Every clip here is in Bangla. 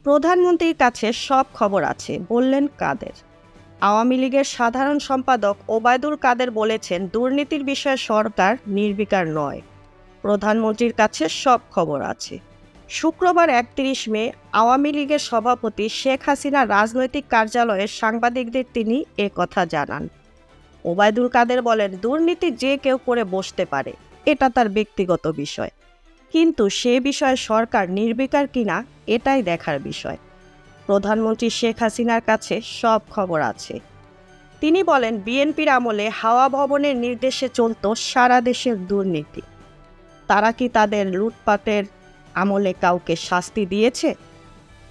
প্রধানমন্ত্রীর কাছে সব খবর আছে বললেন কাদের। আওয়ামী লীগের সাধারণ সম্পাদক ওবায়দুল কাদের বলেছেন, দুর্নীতির বিষয়ে সরকার নির্বিকার নয়, প্রধানমন্ত্রীর কাছে সব খবর আছে। শুক্রবার ৩১ মে আওয়ামী লীগের সভাপতি শেখ হাসিনার রাজনৈতিক কার্যালয়ে সাংবাদিকদের তিনি কথা জানান। ওবায়দুল কাদের বলেন, দুর্নীতি যে কেউ করে বসতে পারে, এটা তার ব্যক্তিগত বিষয়, কিন্তু সে বিষয়ে সরকার নির্বিকার কিনা এটাই দেখার বিষয়। প্রধানমন্ত্রী শেখ হাসিনার কাছে সব খবর আছে। তিনি বলেন, বিএনপির আমলে হাওয়া ভবনের নির্দেশে চলত সারা দেশের দুর্নীতি। তারা কি তাদের লুটপাটের আমলে কাউকে শাস্তি দিয়েছে?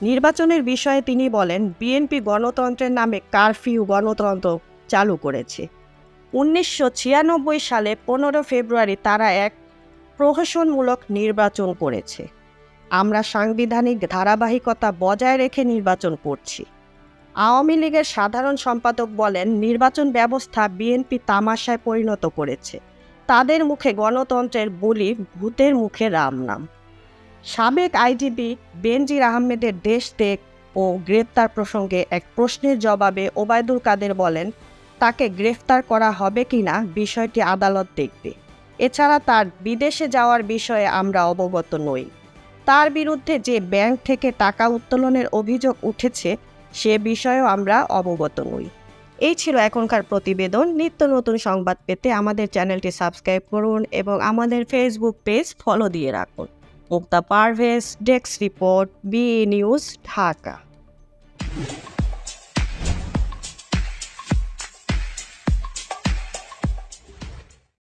নির্বাচনের বিষয়ে তিনি বলেন, বিএনপি গণতন্ত্রের নামে কারফিউ গণতন্ত্র চালু করেছে। ১৯৯৬ সালে ১৫ ফেব্রুয়ারি তারা এক প্রহসনমূলক নির্বাচন করেছে। আমরা সাংবিধানিক ধারাবাহিকতা বজায় রেখে নির্বাচন করছি। আওয়ামী লীগের সাধারণ সম্পাদক বলেন, নির্বাচন ব্যবস্থা বিএনপি তামাশায় পরিণত করেছে। তাদের মুখে গণতন্ত্রের বলি, ভূতের মুখে রাম নাম। সাবেক আইজিপি বেনজির আহমেদের দেশত্যাগ ও গ্রেপ্তার প্রসঙ্গে এক প্রশ্নের জবাবে ওবায়দুল কাদের বলেন, তাকে গ্রেফতার করা হবে কিনা বিষয়টি আদালত দেখবে। এছাড়া তার বিদেশে যাওয়ার বিষয়ে আমরা অবগত নই। তার বিরুদ্ধে যে ব্যাংক থেকে টাকা উত্তোলনের অভিযোগ উঠেছে সে বিষয়েও আমরা অবগত নই। এই ছিল এখনকার প্রতিবেদন। নিত্য নতুন সংবাদ পেতে আমাদের চ্যানেলটি সাবস্ক্রাইব করুন এবং আমাদের ফেসবুক পেজ ফলো দিয়ে রাখুন। Mukta Parvez, desk report, BE news, Dhaka.